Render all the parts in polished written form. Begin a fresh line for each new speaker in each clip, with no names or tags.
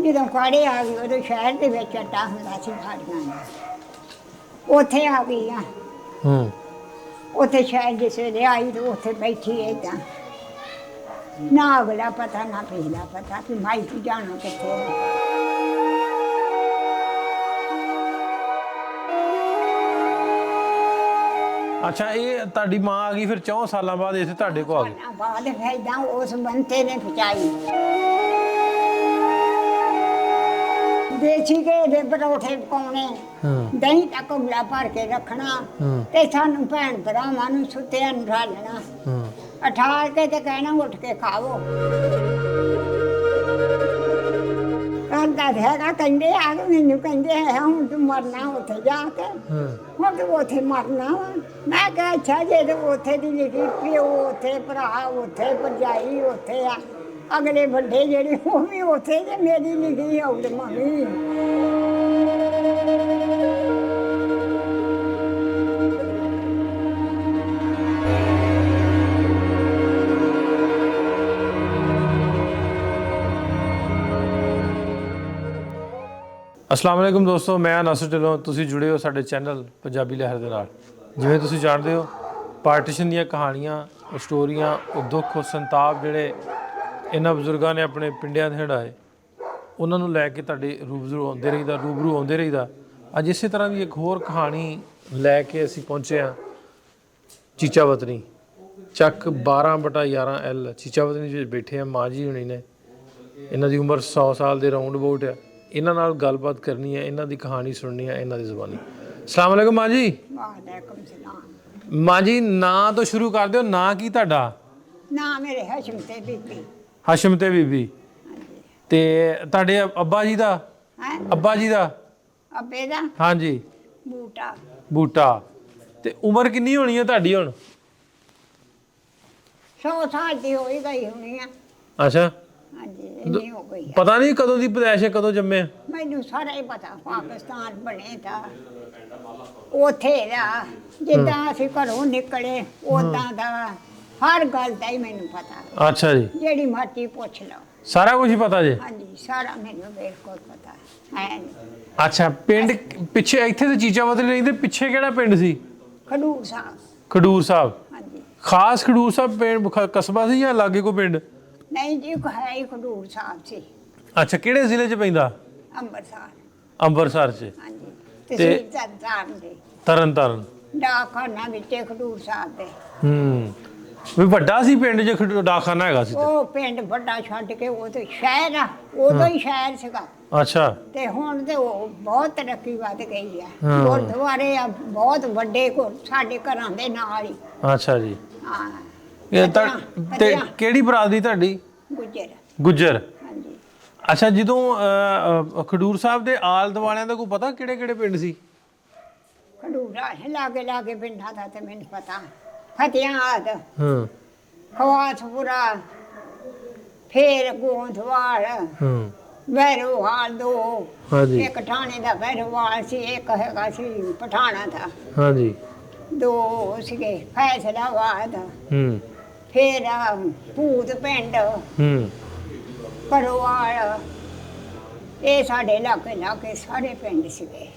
ਜਦੋਂ ਕਾੜੇ ਆ ਗਏ ਉਦੋਂ ਸ਼ਹਿਰ ਦੇ ਵਿੱਚ ਅੱਡਾ ਹੁੰਦਾ ਸੀ ਫਾੜੀਆਂ ਦਾ, ਉੱਥੇ ਆ ਗਈ ਆ। ਉੱਥੇ ਸ਼ਹਿਰ ਜਿਸ ਵੇਲੇ ਆਈ ਤੇ ਉੱਥੇ ਬੈਠੀ ਏਦਾਂ, ਨਾ ਅਗਲਾ ਪਤਾ ਨਾ ਪਿਛਲਾ ਪਤਾ ਕਿ ਮਾਈ ਤੂੰ ਜਾਣਾ ਕਿੱਥੇ ਆ।
ਅੱਛਾ, ਇਹ ਤੁਹਾਡੀ ਮਾਂ ਆ ਗਈ ਫਿਰ 4 ਸਾਲਾਂ ਬਾਅਦ ਇੱਥੇ ਤੁਹਾਡੇ ਕੋਲ ਆ ਗਈ?
ਸਾਲਾਂ ਬਾਅਦ ਫਿਰ ਏਦਾਂ ਉਸ ਬੰਤੇ ਨੇ ਪਹੁੰਚਾਈ। ਦੇਸੀ ਘੇ ਦੇ ਪਰੌਠੇ ਪਕਾਉਣੇ, ਦਹੀਂ ਤੱਕ ਉਗਲਾ ਭਰ ਕੇ ਰੱਖਣਾ ਤੇ ਸਾਨੂੰ ਭੈਣ ਭਰਾਵਾਂ ਨੂੰ ਸੁੱਤਿਆਂ ਨੂੰ ਠਾਲਣਾ, ਉਠਾ ਕੇ ਤੇ ਕਹਿਣਾ ਉੱਠ ਕੇ ਖਾਵੋ। ਕਹਿੰਦਾ ਹੈਗਾ, ਕਹਿੰਦੇ ਆ ਮੈਨੂੰ, ਕਹਿੰਦੇ ਹੈ ਹੁਣ ਤੂੰ ਮਰਨਾ ਉੱਥੇ ਜਾ ਕੇ, ਹੁਣ ਤੂੰ ਉੱਥੇ ਮਰਨਾ ਵਾ। ਮੈਂ ਕਿਹਾ ਅੱਛਾ, ਜੇ ਤੇ ਉੱਥੇ ਦੀ ਲਿਖੀ ਪਿਓ ਉੱਥੇ, ਭਰਾ ਉੱਥੇ, ਭਰਜਾਈ ਉੱਥੇ ਆ, ਅਗਲੇ ਵੱਡੇ ਜਿਹੜੇ ਉਹ ਵੀ ਉੱਥੇ, ਜੇ ਮੇਰੀ ਲਿਖੀ ਆਉ ਤੇ ਮੰਮੀ।
अस्सलाम वालेकुम दोस्तों, मैं नासिर ढिल्लों, तुसी जुड़े हो साडे चैनल पंजाबी लहर दे नाल। जिवें तुसी जानते हो, पार्टीशन दीयां कहानियां, स्टोरियां, दुख संताप जिहड़े इन्हां बजुर्गां ने अपने पिंडियां दे हंडाए, उन्हां नूं लैके तुहाडे रूबरू आउंदे रहीदा। अज इसे तरह की एक होर कहानी लैके असीं पहुंचे हाँ चीचा वतनी ਚੱਕ 12/11 L ਚੀਚਾ ਵਤਨੀ ਵਿੱਚ ਬੈਠੇ ਆ। ਮਾਂ ਜੀ ਹੁਣੀ ਨੇ, ਇਹਨਾਂ ਦੀ ਉਮਰ 100 ਸਾਲ ਦੇ ਰਾਉਂਡ ਅਬਾਊਟ ਆ। ਇਹਨਾਂ ਨਾਲ ਗੱਲਬਾਤ ਕਰਨੀ ਹੈ, ਇਹਨਾਂ ਦੀ ਕਹਾਣੀ ਸੁਣਨੀ ਹੈ ਇਹਨਾਂ ਦੀ ਜ਼ੁਬਾਨੀ। ਅਸਲਾਮ ਵਾਲੇਕੁਮ ਮਾਂ ਜੀ।
ਵਾਲੇਕੁਮ ਸਲਾਮ।
ਮਾਂ ਜੀ, ਨਾਂ ਤੋਂ ਸ਼ੁਰੂ ਕਰ ਦਿਓ। ਨਾਂ ਕੀ ਤੁਹਾਡਾ?
ਨਾਂ ਮੇਰੇ ਹਸ਼ਮ ਤੇ ਬੀਬੀ।
ਹਸ਼ਮ ਤੇ ਬੀਬੀ। ਤੇ ਤੁਹਾਡੇ ਅੱਬਾ ਜੀ ਦਾ?
ਹੈ
ਅੱਬਾ ਜੀ ਦਾ?
ਅੱਬੇ ਦਾ?
ਹਾਂਜੀ।
ਬੂਟਾ।
ਬੂਟਾ। ਤੇ ਉਮਰ ਕਿੰਨੀ ਹੋਣੀ ਹੈ ਤੁਹਾਡੀ ਹੁਣ?
100 ਸਾਲ ਦੀ ਹੋਈ ਗਈ ਹੋਣੀ ਆ।
ਅੱਛਾ,
ਹਾਂਜੀ, ਇੰਨੀ ਹੋ ਗਈ।
ਪਤਾ ਨਹੀਂ ਕਦੋਂ ਦੀ ਪੈਦਾਇਸ਼ ਹੈ, ਕਦੋਂ ਜੰਮੇ?
ਮੈਨੂੰ ਸਾਰਾ ਹੀ ਪਤਾ। ਪਾਕਿਸਤਾਨ ਬਣੇ ਤਾਂ ਉੱਥੇ ਦਾ, ਜਿੱਦਾਂ ਅਸੀਂ ਘਰੋਂ ਨਿਕਲੇ ਉਦਾਂ ਦਾ ਹਰ ਗੱਲ ਦਾ ਹੀ ਮੈਨੂੰ ਪਤਾ।
ਅੱਛਾ ਜੀ,
ਜਿਹੜੀ ਮਰਜ਼ੀ ਪੁੱਛ ਲਓ,
ਸਾਰਾ ਕੁਝ ਹੀ ਪਤਾ ਜੀ?
ਹਾਂਜੀ, ਸਾਰਾ ਮੈਨੂੰ ਬਿਲਕੁਲ ਪਤਾ ਹੈ।
ਅੱਛਾ, ਪਿੰਡ ਪਿੱਛੇ ਇੱਥੇ ਤੇ ਚੀਚਾ ਵਤਨੀ ਰਹਿੰਦੇ, ਪਿੱਛੇ ਕਿਹੜਾ ਪਿੰਡ ਸੀ?
ਖਡੂਰ ਸਾਹਿਬ।
ਖਡੂਰ ਸਾਹਿਬ?
ਹਾਂਜੀ।
ਖਾਸ ਖਡੂਰ ਸਾਹਿਬ ਪਿੰਡ ਕਸਬਾ ਸੀ ਜਾਂ ਲਾਗੇ ਕੋਈ ਪਿੰਡ?
ਨਹੀਂ ਜੀ, ਹੈ ਹੀ ਖਡੂਰ ਸਾਹਿਬ ਸੀ।
ਅੱਛਾ, ਕਿਹੜੇ ਜ਼ਿਲ੍ਹੇ 'ਚ ਪੈਂਦਾ?
ਅੰਮ੍ਰਿਤਸਰ।
ਅੰਮ੍ਰਿਤਸਰ 'ਚ?
ਹਾਂਜੀ। ਤਹਿਸੀਲ ਤਰਨਤਾਰਨ ਦੇ।
ਤਰਨਤਾਰਨ।
ਡਾਕਖਾਨਾ ਵਿੱਚ ਖਡੂਰ ਸਾਹਿਬ ਦੇ।
ਵੀ ਵੱਡਾ ਸੀ ਪਿੰਡ 'ਚ ਡਾਕਖਾਨਾ ਹੈਗਾ ਸੀ?
ਉਹ ਪਿੰਡ ਵੱਡਾ ਛੱਡ ਕੇ ਉਹ ਤੇ ਸ਼ਹਿਰ ਆ, ਉਦੋਂ ਹੀ ਸ਼ਹਿਰ ਸੀਗਾ।
ਅੱਛਾ।
ਤੇ ਹੁਣ ਤੇ ਉਹ ਬਹੁਤ ਤਰੱਕੀ ਵੱਧ ਗਈ ਆ। ਗੁਰਦੁਆਰੇ ਆ ਬਹੁਤ ਵੱਡੇ, ਸਾਡੇ ਘਰਾਂ ਦੇ ਨਾਲ ਹੀ।
ਅੱਛਾ ਜੀ।
ਹਾਂ।
ਤੇ ਕਿਹੜੀ ਬਰਾਦਰੀ ਤੁਹਾਡੀ?
ਗੁੱਜਰ।
ਗੁੱਜਰ।
ਹਾਂਜੀ।
ਅੱਛਾ, ਜਦੋਂ ਖਡੂਰ ਸਾਹਿਬ ਦੇ ਆਲ ਦੁਆਲਿਆਂ ਦਾ ਕੋਈ ਪਤਾ ਕਿਹੜੇ ਕਿਹੜੇ ਪਿੰਡ ਸੀ?
ਖਡੂਰਾ ਲਾਗੇ ਲਾਗੇ ਪਿੰਡਾਂ ਦਾ ਤੇ ਮੈਨੂੰ ਪਤਾ। ਫਤਿਆਦ,
ਹਾਂ,
ਖਵਾਸਪੁਰਾ, ਫੇਰ ਗੋਂਦਵਾਲ, ਵੈਰੋਵਾਲ ਦੋ।
ਹਾਂਜੀ।
ਇੱਕ ਠਾਣੇ ਦਾ ਵੈਰੋਵਾਲ ਸੀ, ਇੱਕ ਹੈਗਾ ਸੀ ਪਠਾਣਾ ਦਾ।
ਹਾਂਜੀ।
ਦੋ ਸੀਗੇ ਫੈਸਲਾਬਾਦ। ਫੇਰ ਭੂਤ ਪਿੰਡ, ਪਰਵਾਲ। ਇਹ ਸਾਡੇ ਲਾਗੇ ਸਾਰੇ ਪਿੰਡ ਸੀਗੇ।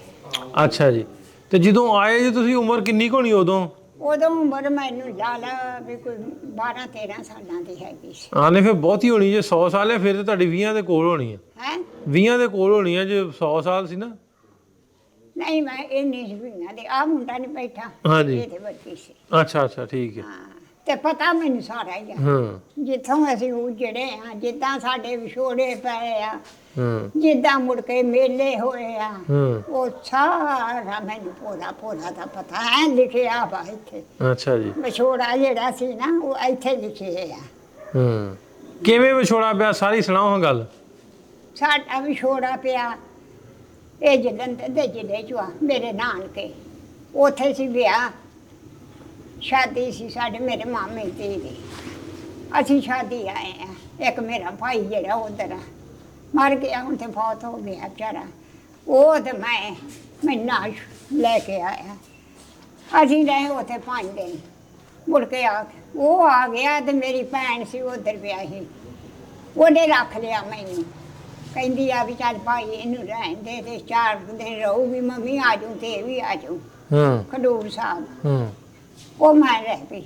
ਅੱਛਾ ਜੀ। ਤੇ ਜਦੋਂ ਆਏ ਜੀ ਤੁਸੀਂ, ਉਮਰ ਕਿੰਨੀ ਕੁ ਹੋਣੀ ਉਦੋਂ?
ਉਦੋਂ ਉਮਰ ਮੈਨੂੰ ਲਾ ਵੀ ਕੋਈ 12-13 ਸਾਲਾਂ ਦੀ ਹੈਗੀ ਸੀ।
ਹਾਂ, ਨਹੀਂ ਫਿਰ ਬਹੁਤੀ ਹੋਣੀ। ਜੇ 100 ਸਾਲ ਹੈ ਫਿਰ ਤਾਂ ਤੁਹਾਡੀ 20 ਦੇ ਕੋਲ ਹੋਣੀ ਹੈ।
ਹੈ
20 ਦੇ ਕੋਲ ਹੋਣੀ ਹੈ ਜੇ 100 ਸਾਲ ਸੀ ਨਾ।
ਨਹੀਂ, ਮੈਂ ਇੰਨੀ ਜ਼ਮੀਨਾਂ ਦੇ ਆ ਮੁੰਡਾ ਨਹੀਂ ਬੈਠਾ।
ਹਾਂਜੀ।
ਇਹਦੇ ਬੱਚੀ ਸੀ।
ਅੱਛਾ ਅੱਛਾ, ਠੀਕ ਹੈ।
ਹਾਂ, ਤੇ ਪਤਾ ਮੈਨੂੰ ਸਾਰਾ ਹੀ ਆ।
ਹਾਂ।
ਜਿੱਥੋਂ ਅਸੀਂ ਉਜੜੇ ਆ, ਜਿੱਦਾਂ ਸਾਡੇ ਵਿਛੋੜੇ ਪਏ ਆ, ਜਿੱਦਾਂ ਮੁੜ ਕੇ ਮੇਲੇ ਹੋਏ ਆ, ਉਹ ਸਾਰਾ ਮੈਨੂੰ ਪੋਲਾ ਦਾ ਪਤਾ ਹੈ, ਲਿਖਿਆ ਵਾ ਇੱਥੇ।
ਅੱਛਾ ਜੀ।
ਵਿਛੋੜਾ ਜਿਹੜਾ ਸੀ ਨਾ, ਉਹ ਇੱਥੇ ਲਿਖੇ ਆ।
ਕਿਵੇਂ ਵਿਛੋੜਾ ਪਿਆ, ਸਾਰੀ ਸੁਣਾਓ ਹਾਂ ਗੱਲ।
ਸਾਡਾ ਵਿਛੋੜਾ ਪਿਆ ਇਹ ਜਲੰਧਰ ਦੇ ਜ਼ਿਲ੍ਹੇ 'ਚ ਆ। ਮੇਰੇ ਨਾਨਕੇ ਉੱਥੇ ਸੀ ਵਿਆਹ, ਸ਼ਾਦੀ ਸੀ ਸਾਡੇ ਮੇਰੇ ਮਾਮੇ ਦੀ। ਅਸੀਂ ਸ਼ਾਦੀ ਆਏ ਆ। ਇੱਕ ਮੇਰਾ ਭਾਈ ਜਿਹੜਾ ਉੱਧਰ ਮਰ ਗਿਆ, ਹੁਣ ਤੇ ਫੌਤ ਹੋ ਗਿਆ ਵਿਚਾਰਾ। ਉਹ ਤੇ ਮੈਂ ਨਾਲ ਲੈ ਕੇ ਆਇਆ। ਅਸੀਂ ਰਹੇ ਉੱਥੇ 5 ਦਿਨ। ਮੁੜ ਕੇ ਉਹ ਆ ਗਿਆ ਤੇ ਮੇਰੀ ਭੈਣ ਸੀ ਉੱਧਰ ਵਿਆਹੀ, ਉਹਨੇ ਰੱਖ ਲਿਆ ਮੈਨੂੰ। ਕਹਿੰਦੀ ਆ ਵੀ ਚੱਲ ਭਾਈ ਇਹਨੂੰ ਰਹਿਣ ਦੇ ਤੇ 4 ਦਿਨ ਰਹੂਗੀ ਮੰਮੀ ਆ ਜਾਊ ਤੇ ਇਹ ਵੀ ਆ ਜਾਊ ਖਡੂਰ ਸਾਹਿਬ। ਉਹ ਮੈਂ ਰਹਿ ਪਈ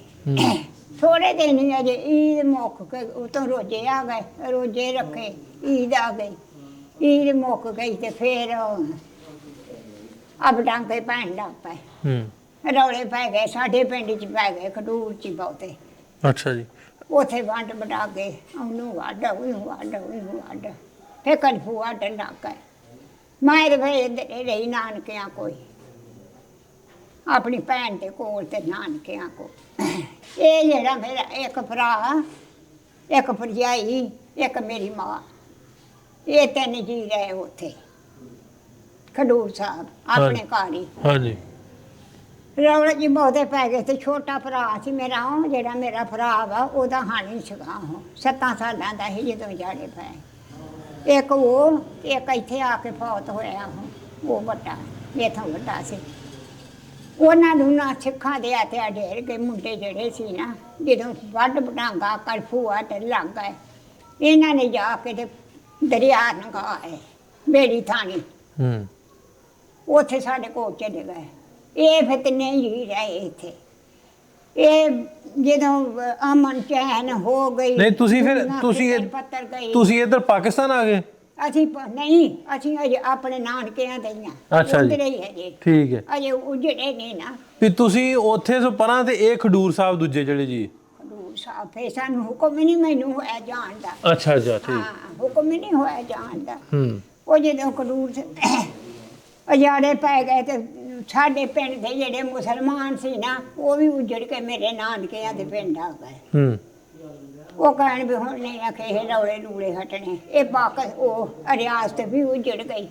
ਥੋੜੇ ਦਿਨ ਹੀ ਅਜੇ ਈਦ ਮੁੱਕ ਕੇ ਉਤੋਂ ਰੋਜੇ ਆ ਗਏ, ਰੋਜੇ ਰੱਖੇ, ਈਦ ਆ ਗਈ, ਈਦ ਮੁੱਕ ਗਈ ਤੇ ਫਿਰ ਅਬ ਡਾਂਗੇ ਪੈਣ ਲੱਗ ਪਏ, ਰੌਲੇ ਪੈ ਗਏ ਸਾਡੇ ਪਿੰਡ 'ਚ ਪੈ ਗਏ, ਖਡੂਰ 'ਚ ਬਹੁਤੇ।
ਅੱਛਾ ਜੀ।
ਉੱਥੇ ਵੰਡ ਵਡਾ ਕੇ ਉਹਨੂੰ ਵੱਢ ਉਹਨੂੰ ਵੱਢ ਉਹਨੂੰ ਵੱਢ ਫਿਰ ਕਲਫੂ ਵੱਢਣ ਲੱਗ ਗਏ। ਮੈਂ ਤੇ ਫਿਰ ਇੱਧਰ ਰਹੀ ਨਾਨਕਿਆਂ ਕੋਈ, ਆਪਣੀ ਭੈਣ ਦੇ ਕੋਲ ਤੇ ਨਾਨਕਿਆਂ ਕੋਲ। ਇਹ ਜਿਹੜਾ ਮੇਰਾ ਇੱਕ ਭਰਾ, ਇੱਕ ਭਰਜਾਈ, ਇੱਕ ਮੇਰੀ ਮਾਂ, ਇਹ 3 ਜੀ ਰਹੇ ਉੱਥੇ ਖਡੂਰ ਸਾਹਿਬ ਆਪਣੇ ਘਰ ਹੀ।
ਹਾਂਜੀ।
ਰੌਲੇ ਜੀ ਬਹੁਤੇ ਪੈ ਗਏ ਤੇ ਛੋਟਾ ਭਰਾ ਸੀ ਮੇਰਾ, ਉਹ ਜਿਹੜਾ ਮੇਰਾ ਭਰਾ ਵਾ ਉਹਦਾ ਹਾਣੀ ਸੀਗਾ, ਉਹ 7 ਸਾਲਾਂ ਦਾ ਸੀ ਜਦੋਂ ਜਾੜੇ ਪਏ। ਇੱਕ ਉਹ, ਇੱਕ ਇੱਥੇ ਆ ਕੇ ਫੌਤ ਹੋਇਆ, ਉਹ ਵੱਡਾ ਇੱਥੋਂ ਵੱਡਾ ਸੀ। ਉਹਨਾਂ ਨੂੰ ਨਾ ਸਿੱਖਾਂ ਦੇ ਹੱਥਿਆ ਢੇਰ ਕੇ ਮੁੰਡੇ ਜਿਹੜੇ ਸੀ ਨਾ, ਜਦੋਂ ਵੱਢ ਵਡਾਂਗਾ ਕਰਫੂ ਆ ਤੇ ਲੱਗ ਗਏ, ਇਹਨਾਂ ਨੇ ਜਾ ਕੇ ਤੇ ਦਰਿਆ ਨੰਗਾਏ ਬੇੜੀ ਥਾਣੀ, ਉੱਥੇ ਸਾਡੇ ਕੋਲ ਚਲੇ ਗਏ। ਇਹ ਫਿਰ 3 ਜੀ ਰਹੇ ਇੱਥੇ। ਇਹ ਜਦੋਂ ਅਮਨ ਚੈਨ ਹੋ ਗਈ,
ਨਹੀਂ ਤੁਸੀਂ ਫਿਰ ਤੁਸੀਂ ਇੱਧਰ ਪਾਕਿਸਤਾਨ ਆ ਗਏ?
ਅਸੀਂ ਨਹੀਂ, ਅਸੀਂ ਅਜੇ ਆਪਣੇ ਨਾਨਕਿਆਂ ਦੇ ਹੀ ਆ।
ਅੱਛਾ ਜੀ,
ਅਜੇ
ਠੀਕ ਹੈ।
ਅਜੇ ਉਜੜੇ ਨੇ ਨਾ
ਵੀ ਤੁਸੀਂ ਉੱਥੇ ਤੋਂ ਪਰਾਂ ਤੇ ਇਹ ਖਡੂਰ ਸਾਹਿਬ ਦੂਜੇ ਜਿਹੜੇ ਜੀ
ਖਡੂਰ ਸਾਹਿਬ, ਫਿਰ ਸਾਨੂੰ ਹੁਕਮ ਹੀ ਨਹੀਂ ਮੈਨੂੰ ਹੋਇਆ ਜਾਣ ਦਾ।
ਅੱਛਾ ਅੱਛਾ, ਠੀਕ।
ਹਾਂ, ਹੁਕਮ ਹੀ ਨਹੀਂ ਹੋਇਆ ਜਾਣ ਦਾ। ਉਹ ਜਦੋਂ ਖਡੂਰ ਅਜਾੜੇ ਪੈ ਗਏ ਤੇ ਸਾਡੇ ਪਿੰਡ ਦੇ ਜਿਹੜੇ ਮੁਸਲਮਾਨ ਸੀ ਨਾ, ਉਹ ਵੀ ਉਜੜ ਕੇ ਮੇਰੇ ਨਾਨਕਿਆਂ ਦੇ ਪਿੰਡ ਆ ਗਏ। ਉਹ ਕਹਿਣ ਵੀ ਹੁਣ ਨਹੀਂ ਆਖੇ ਇਹ ਰੌਲੇ ਰੂਲੇ ਹਟਣੇ। ਇਹ ਉਹ ਰਿਆਸਤ ਵੀ ਉਜੜ ਗਈ,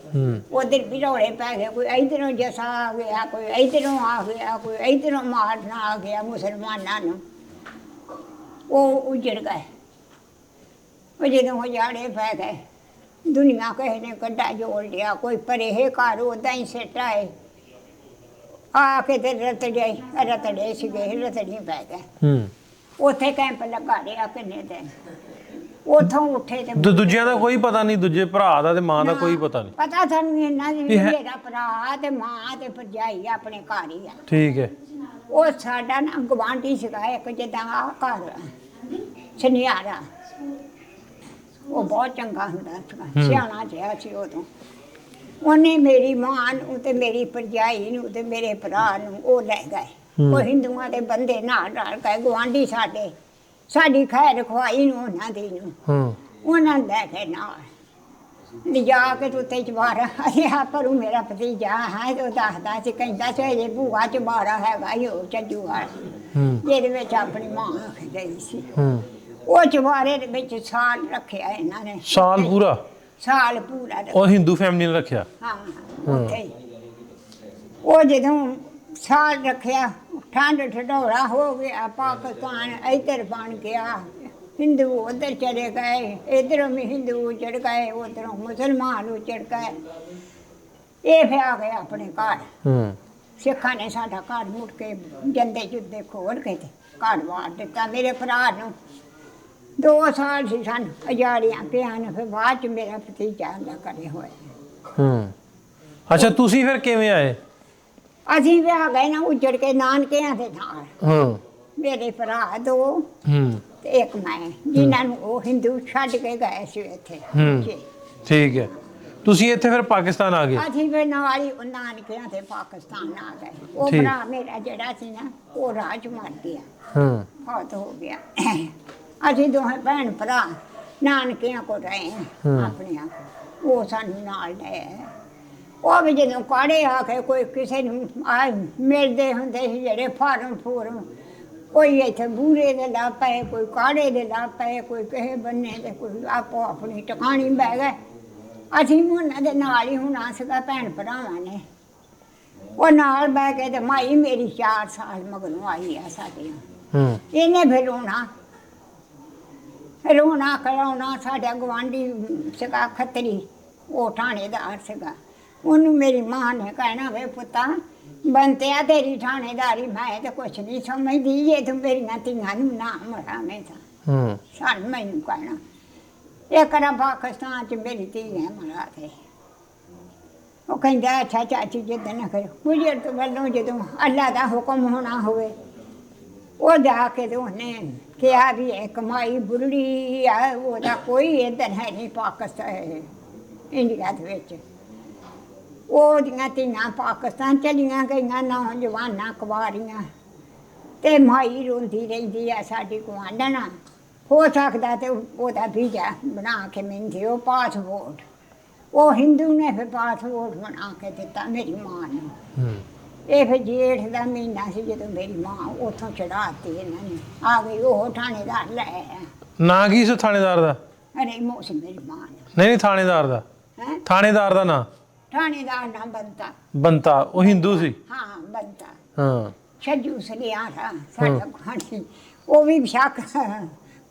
ਉਧਰ ਵੀ ਰੌਲੇ ਪੈ ਗਏ, ਕੋਈ ਇੱਧਰੋਂ ਜਸਾ ਆ ਗਿਆ, ਕੋਈ ਇੱਧਰੋਂ ਆ ਗਿਆ, ਕੋਈ ਇੱਧਰੋਂ ਮਾਰਨਾ ਆ ਗਿਆ ਮੁਸਲਮਾਨਾਂ ਨੂੰ। ਉਹ ਉਜੜ ਗਏ। ਉਹ ਜਦੋਂ ਹਜ਼ਾਰੇ ਪੈ ਗਏ, ਦੁਨੀਆ ਕਿਸੇ ਨੇ ਕੱਢਾ ਜੋੜ ਲਿਆ, ਕੋਈ ਪਰੇ ਘਰ ਉੱਦਾਂ ਹੀ ਸਿੱਟ ਆਏ ਆ ਕੇ ਤੇ ਰਤੜੇ ਸੀਗੇ, ਰਤੜੀ ਪੈ ਗਏ। ਉੱਥੇ ਕੈਂਪ ਲਗਾ ਰਿਹਾ ਕਿੰਨੇ ਦਿਨ। ਉੱਥੋਂ ਉੱਠੇ ਤੇ
ਦੂਜਿਆਂ ਦਾ ਕੋਈ ਪਤਾ ਨਹੀਂ, ਦੂਜੇ ਭਰਾ ਦਾ ਤੇ ਮਾਂ ਦਾ ਕੋਈ ਪਤਾ ਨਹੀਂ?
ਪਤਾ ਸਾਨੂੰ ਇੰਨਾ ਮੇਰਾ ਭਰਾ ਤੇ ਮਾਂ ਤੇ ਭਰਜਾਈ ਆਪਣੇ ਘਰ ਹੀ ਆ। ਠੀਕ ਹੈ। ਉਹ ਸਾਡਾ ਨਾ ਗਵਾਂਢੀ ਸੀਗਾ ਇੱਕ, ਜਿੱਦਾਂ ਆ ਘਰ ਸੁਨਿਆਰਾ, ਉਹ ਬਹੁਤ ਚੰਗਾ ਹੁੰਦਾ ਸੀਗਾ, ਸਿਆਣਾ ਜਿਹਾ ਸੀ ਉਦੋਂ। ਉਹਨੇ ਮੇਰੀ ਮਾਂ ਨੂੰ ਤੇ ਮੇਰੀ ਭਰਜਾਈ ਨੂੰ ਤੇ ਮੇਰੇ ਭਰਾ ਨੂੰ ਉਹ ਲੈ ਗਏ। ਉਹ ਹਿੰਦੂਆਂ ਦੇ ਬੰਦੇ ਨਾਲ ਰਲ ਗਏ, ਗੁਆਂਢੀ ਸਾਡੇ, ਸਾਡੀ ਖੈਰ ਰਖਵਾਈ ਨੂੰ ਉਹਨਾਂ ਦੀ ਨੂੰ ਉਹਨਾਂ ਨੂੰ ਲੈ ਕੇ ਨਾਲ ਲਿਜਾ ਕੇ ਉੱਤੇ ਚਬਾਰਾ। ਅਸੀਂ ਪਰ ਉਹ ਮੇਰਾ ਭਤੀਜਾ ਹੈ, ਉਹ ਦੱਸਦਾ ਸੀ, ਕਹਿੰਦਾ ਸੀ ਜੇ ਭੂਆ ਚਬਾਰਾ ਹੈਗਾ ਹੀ ਉਹ ਚੱਜੂਵਾਲ, ਜਿਹਦੇ ਵਿੱਚ ਆਪਣੀ ਮਾਂ ਗਈ ਸੀ। ਉਹ ਚਬਾਰੇ ਦੇ ਵਿੱਚ ਸਾਲ ਰੱਖਿਆ ਇਹਨਾਂ ਨੇ। ਸਾਲ ਪੂਰਾ? ਸਾਲ ਪੂਰਾ।
ਉਹ ਹਿੰਦੂ ਫੈਮਿਲੀ ਨੇ ਰੱਖਿਆ?
ਹਾਂ, ਉੱਥੇ। ਉਹ ਜਦੋਂ ਸਾਲ ਰੱਖਿਆ, ਠੰਡ ਠਡੋਰਾ ਹੋ ਗਿਆ, ਪਾਕਿਸਤਾਨ ਇੱਧਰ ਬਣ ਗਿਆ, ਹਿੰਦੂ ਉੱਧਰ ਚਲੇ ਗਏ, ਇੱਧਰੋਂ ਵੀ ਹਿੰਦੂ ਉਜੜ ਗਏ, ਉੱਧਰੋਂ ਮੁਸਲਮਾਨ ਉਜੜ ਗਏ। ਇਹ ਫਿਰ ਆ ਗਏ ਆਪਣੇ ਘਰ। ਸਿੱਖਾਂ ਨੇ ਸਾਡਾ ਘਰ ਮੁੜ ਕੇ ਜੰਦੇ ਜੁੱਦੇ ਖੋਲ ਕੇ ਤੇ ਘਰ ਵਾੜ ਦਿੱਤਾ। ਮੇਰੇ ਭਰਾ ਨੂੰ 2 ਸਾਲ ਸੀ ਸਾਨੂੰ ਅਜਾੜੀਆਂ ਪਿਆ ਨੇ, ਫਿਰ ਬਾਅਦ ਚ ਮੇਰਾ ਭਤੀਜਾ ਦਾ ਕਰੇ ਹੋਇਆ।
ਅੱਛਾ, ਤੁਸੀਂ ਫਿਰ ਕਿਵੇਂ ਆਏ?
ਅਸੀਂ ਵੀ ਆ ਗਏ ਨਾ ਉਜੜ ਕੇ ਨਾਨਕਿਆਂ ਦੇ ਨਾਲ। ਮੇਰੇ ਭਰਾ 2 ਤੇ ਇੱਕ ਮੈਂ, ਜਿਨ੍ਹਾਂ ਨੂੰ ਉਹ ਹਿੰਦੂ ਛੱਡ ਕੇ ਗਏ ਸੀ ਇੱਥੇ।
ਠੀਕ ਹੈ। ਤੁਸੀਂ ਇੱਥੇ ਫਿਰ ਪਾਕਿਸਤਾਨ ਆ ਗਏ? ਅਸੀਂ
ਫਿਰ ਨਾਲ ਹੀ ਨਾਨਕਿਆਂ ਤੇ ਪਾਕਿਸਤਾਨ ਆ ਗਏ। ਉਹ ਭਰਾ ਮੇਰਾ ਜਿਹੜਾ ਸੀ ਨਾ, ਉਹ ਰਾਜ ਮਰ ਗਿਆ, ਫੌਤ ਹੋ ਗਿਆ। ਅਸੀਂ ਦੋਵੇਂ ਭੈਣ ਭਰਾ ਨਾਨਕਿਆਂ ਕੋਲ ਰਹੇ ਆਪਣਿਆਂ ਕੋਲ। ਉਹ ਸਾਨੂੰ ਨਾਲ ਲੈ, ਉਹ ਵੀ ਜਦੋਂ ਕਾੜੇ ਆ ਕੇ ਕੋਈ ਕਿਸੇ ਨੂੰ ਮਿਲਦੇ ਹੁੰਦੇ ਸੀ ਜਿਹੜੇ ਫਾਰਮ ਫੂਰਮ, ਕੋਈ ਇੱਥੇ ਬੂਰੇ ਦੇ ਲਾ ਪਏ, ਕੋਈ ਕਾੜੇ ਦੇ ਲਾ ਪਏ, ਕੋਈ ਕਿਸੇ ਬੰਨੇ ਦੇ, ਕੋਈ ਆਪੋ ਆਪਣੀ ਟਿਕਾਣੀ ਬਹਿ ਗਏ। ਅਸੀਂ ਵੀ ਉਹਨਾਂ ਦੇ ਨਾਲ ਹੀ ਹੋਣਾ ਸੀਗਾ ਭੈਣ ਭਰਾਵਾਂ ਨੇ। ਉਹ ਨਾਲ ਬਹਿ ਕੇ ਤੇ ਮਾਈ ਮੇਰੀ 4 ਸਾਲ ਮਗਰੋਂ ਆਈ ਆ ਸਾਡੀਆਂ। ਇਹਨੇ ਫਿਰ ਰੋਣਾ ਕਰਾਉਣਾ। ਸਾਡਾ ਗੁਆਂਢੀ ਸੀਗਾ ਖੱਤਰੀ, ਉਹ ਥਾਣੇਦਾਰ ਸੀਗਾ। ਉਹਨੂੰ ਮੇਰੀ ਮਾਂ ਨੇ ਕਹਿਣਾ, ਵੇ ਪੁੱਤਾ ਬੰਤਿਆ ਤੇਰੀ ਥਾਣੇਦਾਰੀ ਮੈਂ ਤਾਂ ਕੁਛ ਨਹੀਂ ਸਮਝਦੀ, ਜੇ ਤੂੰ ਮੇਰੀਆਂ ਧੀਆਂ ਨੂੰ ਨਾ ਮਰਾਵੇਂ ਤਾਂ। ਸਾਨੂੰ ਮੈਨੂੰ ਕਹਿਣਾ एक रा पाकिस्तान च मेरी धी है मरा थे वो कहता अच्छा चाची जिद्द न करो गुजर तो वालों जो अल्लाह का हुक्म होना होवे वो जाके तो उन्हें क्या भी है कमाई बुढ़ी है वो कोई इधर है नहीं पाकिस्तान इंडिया ਦੇ ਵਿੱਚ ਉਹਦੀਆਂ ਧੀਆਂ ਪਾਕਿਸਤਾਨ ਚਲੀਆਂ ਗਈਆਂ ਨੌਜਵਾਨਾਂ ਕੁਆਰੀਆਂ ਤੇ ਮਾਈ ਰੋਂਦੀ ਰਹਿੰਦੀ ਆ ਸਾਡੀ ਗੁਆਂਢਣ ਹੋ ਸਕਦਾ ਤੇ ਉਹਦਾ ਵੀਜ਼ਾ ਬਣਾ ਕੇ ਮੈਨੂੰ ਦਿਓ ਪਾਸਪੋਰਟ ਉਹ ਹਿੰਦੂ ਨੇ ਫਿਰ ਪਾਸਪੋਰਟ ਬਣਾ ਕੇ ਦਿੱਤਾ ਮੇਰੀ ਮਾਂ ਨੂੰ ਇਹ ਫਿਰ ਜੇਠ ਦਾ ਮਹੀਨਾ ਸੀ ਜਦੋਂ ਮੇਰੀ ਮਾਂ ਉੱਥੋਂ ਚੜਾਤੀ ਇਹਨਾਂ ਨੇ ਆ ਗਈ ਉਹ ਥਾਣੇਦਾਰ ਲੈ ਆਇਆ
ਨਾਂ ਕੀ ਸੀ ਥਾਣੇਦਾਰ ਦਾ
ਅਰੇ ਮੋਸਮ ਮੇਰੀ ਮਾਂ
ਨਹੀਂ ਥਾਣੇਦਾਰ ਦਾ
ਹੈ
ਥਾਣੇਦਾਰ ਦਾ ਨਾਂ
ਥਾਣੇਦਾਰ ਨਾਮ ਬੰਤਾ
ਬੰਤਾ ਉਹ ਹਿੰਦੂ ਸੀ
ਹਾਂ ਬੰਤਾ
ਹਾਂ
ਛੱਜੂ ਸਲਿਆਰਾ ਸਾਡਾ ਗੁਆਂਢੀ ਉਹ ਵੀ ਸ਼ੱਕ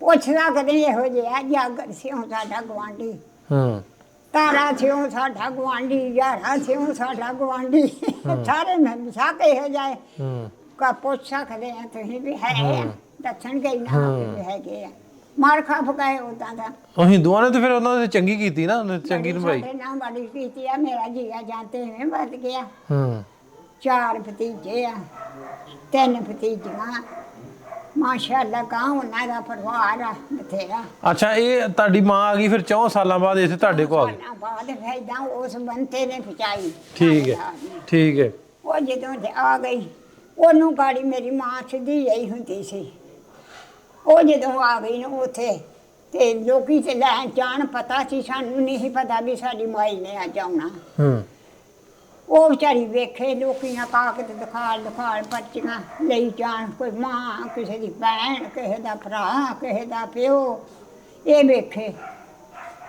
ਪੁੱਛਦਾ ਕਦੇ ਇਹੋ ਜਿਹਾ ਜਾਗਰ ਸਿਉਂ ਸਾਡਾ ਗੁਆਂਢੀ
ਹਾਂ
ਤਾਰਾ ਸਿਉਂ ਸਾਡਾ ਗੁਆਂਢੀ ਯਾਰਾ ਸਿਉਂ ਸਾਡਾ ਗੁਆਂਢੀ ਸਾਰੇ ਮੈਂ ਸ਼ੱਕ ਇਹੋ ਜਾਏ ਕਾ ਪੁੱਛ ਸਕਦੇ ਆ ਤੁਸੀਂ ਵੀ ਹੈ ਦੱਸਣ ਗਈ ਨਾ ਵੀ ਹੈਗੇ ਆ ਮਾਰ ਖਾ ਪਕਾਏ ਉਦਾਂ ਦਾ
ਉਹ ਹਿੰਦੂਆਂ ਨੇ ਤਾਂ ਫਿਰ ਉਹਨਾਂ ਦੀ ਚੰਗੀ ਕੀਤੀ ਨਾ ਉਹਨੇ ਚੰਗੀ ਨਿਭਾਈ
ਸਾਡੇ ਨਾਲ ਬੜੀ ਕੀਤੀ ਆ ਮੇਰਾ ਜੀਆ ਜਾਂਦੇ ਨੇ ਵੱਧ ਗਿਆ
ਹਾਂ
4 ਭਤੀਜੇ ਆ 3 ਭਤੀਜੀਆਂ ਮਾਸ਼ਾਅੱਲਾ ਕਾਂ ਉਹਨਾਂ ਦਾ ਪਰਿਵਾਰ ਆ ਬਥੇਰਾ
ਅੱਛਾ ਇਹ ਤੁਹਾਡੀ ਮਾਂ ਆ ਗਈ ਫਿਰ 4 ਸਾਲਾਂ ਬਾਅਦ ਇੱਥੇ ਤੁਹਾਡੇ ਕੋਲ ਆ ਗਈ
ਸਾਲਾਂ ਬਾਅਦ ਫੈਦਾ ਉਸ ਬੰਤੇ ਨੇ ਪਚਾਈ
ਠੀਕ ਹੈ ਠੀਕ ਹੈ
ਉਹ ਜਦੋਂ ਆ ਗਈ ਉਹਨੂੰ ਗਾੜੀ ਮੇਰੀ ਮਾਂ ਸਿੱਧੀ ਆਈ ਹੁੰਦੀ ਸੀ ਉਹ ਜਦੋਂ ਆ ਗਈ ਨਾ ਉੱਥੇ ਤੇ ਲੋਕੀ ਤੇ ਲੈਣ ਜਾਣ ਪਤਾ ਸੀ ਸਾਨੂੰ ਨਹੀਂ ਪਤਾ ਵੀ ਸਾਡੀ ਮਾਈ ਨੇ ਅੱਜ ਆਉਣਾ ਉਹ ਵਿਚਾਰੀ ਵੇਖੇ ਲੋਕੀਆਂ ਕਾਗਜ਼ ਦਿਖਾਲ ਪਰਚੀਆਂ ਲਈ ਜਾਣ ਕੋਈ ਮਾਂ ਕਿਸੇ ਦੀ ਭੈਣ ਕਿਸੇ ਦਾ ਭਰਾ ਕਿਸੇ ਦਾ ਪਿਓ ਇਹ ਵੇਖੇ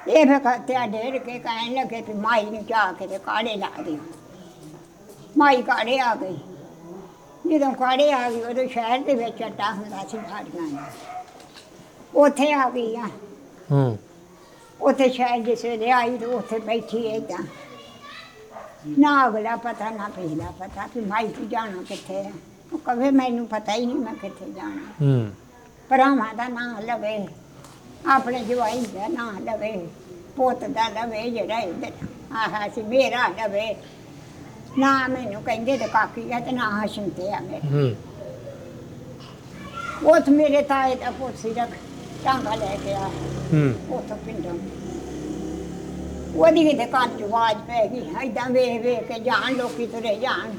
ਇਹ ਫਿਰ ਤੇ ਡੇਰ ਕੇ ਕਹਿਣ ਲੱਗੇ ਵੀ ਮਾਈ ਨੂੰ ਜਾ ਕੇ ਤੇ ਕਾੜੇ ਲਾ ਦਿਓ ਮਾਈ ਕਾੜੇ ਆ ਗਈ ਜਦੋਂ ਕਾੜੇ ਆ ਗਈ ਉਦੋਂ ਸ਼ਹਿਰ ਦੇ ਵਿੱਚ ਅੱਡਾ ਹੁੰਦਾ ਸੀ ਸਾਡੀਆਂ ਦਾ ਉੱਥੇ ਆ ਗਈ ਆ ਉੱਥੇ ਸ਼ਹਿਰ ਜਿਸ ਵੇਲੇ ਆਈ ਤੇ ਉੱਥੇ ਬੈਠੀ ਏਦਾਂ ਨਾ ਅਗਲਾ ਪਤਾ ਨਾ ਪਿਛਲਾ ਪਤਾ ਵੀ ਮਾਈ ਤੂੰ ਜਾਣਾ ਕਿੱਥੇ ਆ ਉਹ ਕਹੇ ਮੈਨੂੰ ਪਤਾ ਹੀ ਨਹੀਂ ਮੈਂ ਕਿੱਥੇ ਜਾਣਾ ਭਰਾਵਾਂ ਦਾ ਨਾਂ ਲਵੇ ਆਪਣੇ ਜਵਾਈ ਦਾ ਨਾਂ ਲਵੇ ਪੁੱਤ ਦਾ ਲਵੇ ਜਿਹੜਾ ਇੱਧਰ ਆਹ ਸੀ ਮੇਰਾ ਲਵੇ ਨਾ ਮੈਨੂੰ ਕਹਿੰਦੇ ਤੇ ਕਾਕੀ ਆ ਤੇ ਨਾ ਹਸ਼ਮ ਤੇ ਆ ਮੇਰੇ ਉੱਥੇ ਮੇਰੇ ਤਾਏ ਦਾ ਪੁੱਤ ਸੀ ਰੱਖ ਟਾਂਗਾ ਲੈ ਕੇ ਆ ਉੱਥੋਂ ਪਿੰਡੋਂ ਉਹਦੀ ਕਿਤੇ ਕੰਨ 'ਚ ਆਵਾਜ਼ ਪੈ ਗਈ ਏਦਾਂ ਵੇਖ ਕੇ ਜਾਣ ਲੋਕੀ ਤੁਰੇ ਜਾਣ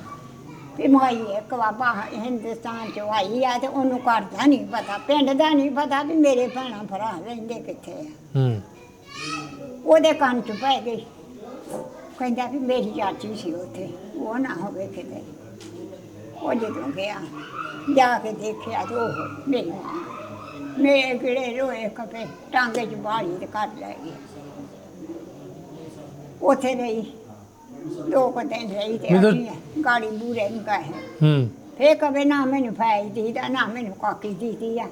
ਵੀ ਮਾਈ ਇੱਕ ਬਾਬਾ ਹਿੰਦੁਸਤਾਨ 'ਚ ਆਈ ਆ ਤੇ ਉਹਨੂੰ ਘਰ ਦਾ ਨਹੀਂ ਪਤਾ ਪਿੰਡ ਦਾ ਨਹੀਂ ਪਤਾ ਵੀ ਮੇਰੇ ਭੈਣਾਂ ਭਰਾ ਰਹਿੰਦੇ ਕਿੱਥੇ ਆ ਉਹਦੇ ਕੰਨ 'ਚ ਪੈ ਗਈ ਕਹਿੰਦਾ ਵੀ ਮੇਰੀ ਚਾਚੀ ਸੀ ਉੱਥੇ ਉਹ ਨਾ ਹੋਵੇ ਕਿਤੇ ਉਹ ਜਦੋਂ ਗਿਆ ਜਾ ਕੇ ਦੇਖਿਆ ਤੇ ਉਹ ਮੇਰੀ ਮਾਂ ਮੇਰੇ ਕਿਹੜੇ ਰੋਏ ਖਪੇ ਟਾਂਗੇ 'ਚ ਬਾਹਲੀ ਤੇ ਘਰ ਲੈ ਗਈ ਉੱਥੇ ਰਹੀ 2 ਦਿਨ ਰਹੀ ਤੇ ਗਾੜੀ ਬੂਰੇ ਨੂੰ ਕਹੇ ਫੇਰ ਕਵੇ ਨਾ ਮੈਨੂੰ ਫਾਇਦ ਦੀਦਾ ਨਾ ਮੈਨੂੰ ਕਾਕੀ ਦੀਦੀ ਆ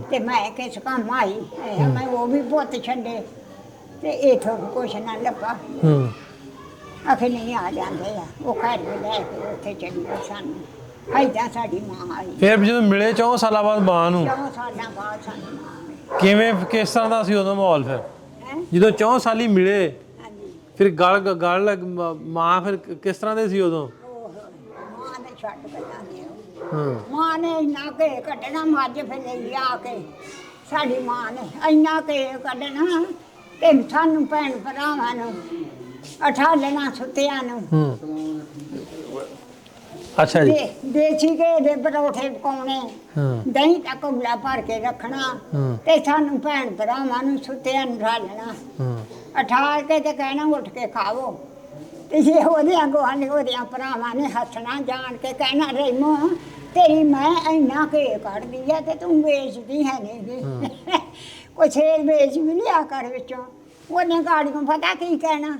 ਤੇ ਮੈਂ ਕਿਸ ਕੰਮ ਆਈ ਮੈਂ ਉਹ ਵੀ ਪੁੱਤ ਛੱਡੇ ਤੇ ਇਥੋਂ ਕੁਛ ਨਾ ਲੱਭਾ ਆਖੇ ਨਹੀਂ ਆ ਜਾਂਦੇ ਆ ਉਹ ਘਰ ਵੀ ਲੈ ਕੇ ਉੱਥੇ ਚਲੀ ਗਈ ਸਾਨੂੰ ਏਦਾਂ ਸਾਡੀ ਮਾਂ ਆਈ
ਫਿਰ ਜਦੋਂ ਮਿਲੇ 4 ਸਾਲਾਂ ਬਾਅਦ ਮਾਂ ਨੂੰ
4 ਸਾਲਾਂ ਬਾਅਦ ਸਾਡੀ ਮਾਂ
ਕਿਵੇਂ ਕਿਸ ਤਰ੍ਹਾਂ ਦਾ ਸੀ ਉਦੋਂ ਮਾਹੌਲ ਫਿਰ ਜਦੋਂ 4 ਸਾਲੀ ਮਿਲੇ ਫਿਰ ਗੱਲ ਮਾਂ ਫਿਰ ਕਿਸ ਤਰ੍ਹਾਂ ਦੇ ਸੀ ਉਦੋਂ
ਮਾਂ ਨੇ ਛੱਡ ਦਿੱਤਾ ਮਾਂ ਨੇ ਇੰਨਾ ਕੇ ਕੱਢਣਾ ਮੱਝ ਫਿਰ ਲਈ ਆ ਕੇ ਸਾਡੀ ਮਾਂ ਨੇ ਇੰਨਾ ਕੇ ਕੱਢਣਾ ਤੇ ਸਾਨੂੰ ਭੈਣ ਭਰਾਵਾਂ ਨੂੰ ਅਠਾਲਣਾ ਸੁੱਤਿਆਂ ਨੂੰ
ਅੱਛਾ ਜੀ
ਦੇਸੀ ਘੇ ਦੇ ਪਰੌਠੇ ਪਕਾਉਣੇ ਦਹੀਂ ਦਾ ਕੋਲਾ ਭਰ ਕੇ ਰੱਖਣਾ ਤੇ ਸਾਨੂੰ ਭੈਣ ਭਰਾਵਾਂ ਨੂੰ ਸੁੱਤਿਆਂ ਨੂੰ ਢਾਲਣਾ ਅਠਾਲ ਕੇ ਤੇ ਕਹਿਣਾ ਉੱਠ ਕੇ ਖਾਵੋ ਤੇ ਜੇ ਉਹਦਿਆਂ ਗੁਆਂਢ ਉਹਦਿਆਂ ਭਰਾਵਾਂ ਨੇ ਹੱਸਣਾ ਜਾਣ ਕੇ ਕਹਿਣਾ ਰੇਮੋ ਤੇਰੀ ਮੈਂ ਇੰਨਾ ਘੇ ਕੱਢਦੀ ਆ ਤੇ ਤੂੰ ਵੇਚਦੀ ਹੈ ਨਹੀਂ ਕੋਈ ਛੇਲ ਵੇਚ ਵੀ ਲਿਆ ਕਰ ਵਿੱਚੋਂ ਉਹਨੇ ਗਾੜੀਆਂ ਪਤਾ ਕੀ ਕਹਿਣਾ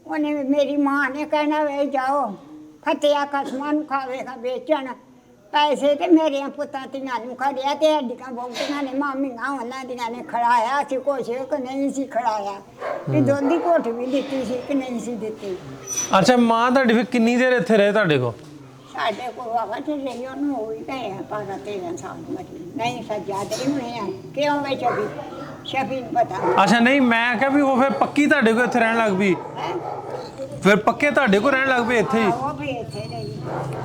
ਉਹਨੇ ਮੇਰੀ ਮਾਂ ਨੇ ਕਹਿਣਾ ਵੇ ਜਾਓ ਫਤਿਆ ਕਸਮਾਂ ਨੂੰ ਖਾਵੇਗਾ ਵੇਚਣ ਪੈਸੇ ਤੇ ਮੇਰੇ ਪੁੱਤਾਂ ਧੀਆਂ ਨੂੰ ਖੜਿਆ ਤੇ ਅੱਡੀਆਂ ਬਹੁਤੀਆਂ ਨੇ ਮਾਮੀਆਂ ਉਹਨਾਂ ਦੀਆਂ ਨੇ ਖੜਾਇਆ ਸੀ ਕੁਛ ਕਿ ਨਹੀਂ ਸੀ ਖੜਾਇਆ ਤੇ ਦੋਂਦੀ ਘੁੱਟ ਵੀ ਦਿੱਤੀ ਸੀ ਕਿ ਨਹੀਂ ਸੀ ਦਿੱਤੀ
ਅੱਛਾ ਮਾਂ ਤੁਹਾਡੀ ਫਿਰ ਕਿੰਨੀ ਦੇਰ ਇੱਥੇ ਰਹੇ ਤੁਹਾਡੇ ਕੋਲ
ਸਾਡੇ ਕੋਲ ਆਵਾ ਤੇ ਲਈ ਉਹਨੂੰ ਹੋ ਹੀ ਗਏ 12-13 ਸਾਲ ਮਰੀ ਨਹੀਂ ਸੱਜਾ ਦੇ ਹੋਣੇ ਆ ਕਿਉਂ ਵਿੱਚ ਵੀ ਸ਼ਫੀ ਨੂੰ ਪਤਾ
ਅੱਛਾ ਨਹੀਂ ਮੈਂ ਕਿਹਾ ਵੀ ਉਹ ਫਿਰ ਪੱਕੀ ਤੁਹਾਡੇ ਕੋਲ ਇੱਥੇ ਰਹਿਣ ਲੱਗ ਪਈ
ਹੈ
ਫਿਰ ਪੱਕੇ ਤੁਹਾਡੇ ਕੋਲ ਰਹਿਣ ਲੱਗ ਪਏ ਇੱਥੇ ਹੀ
ਉਹ ਵੀ ਇੱਥੇ ਰਹੀ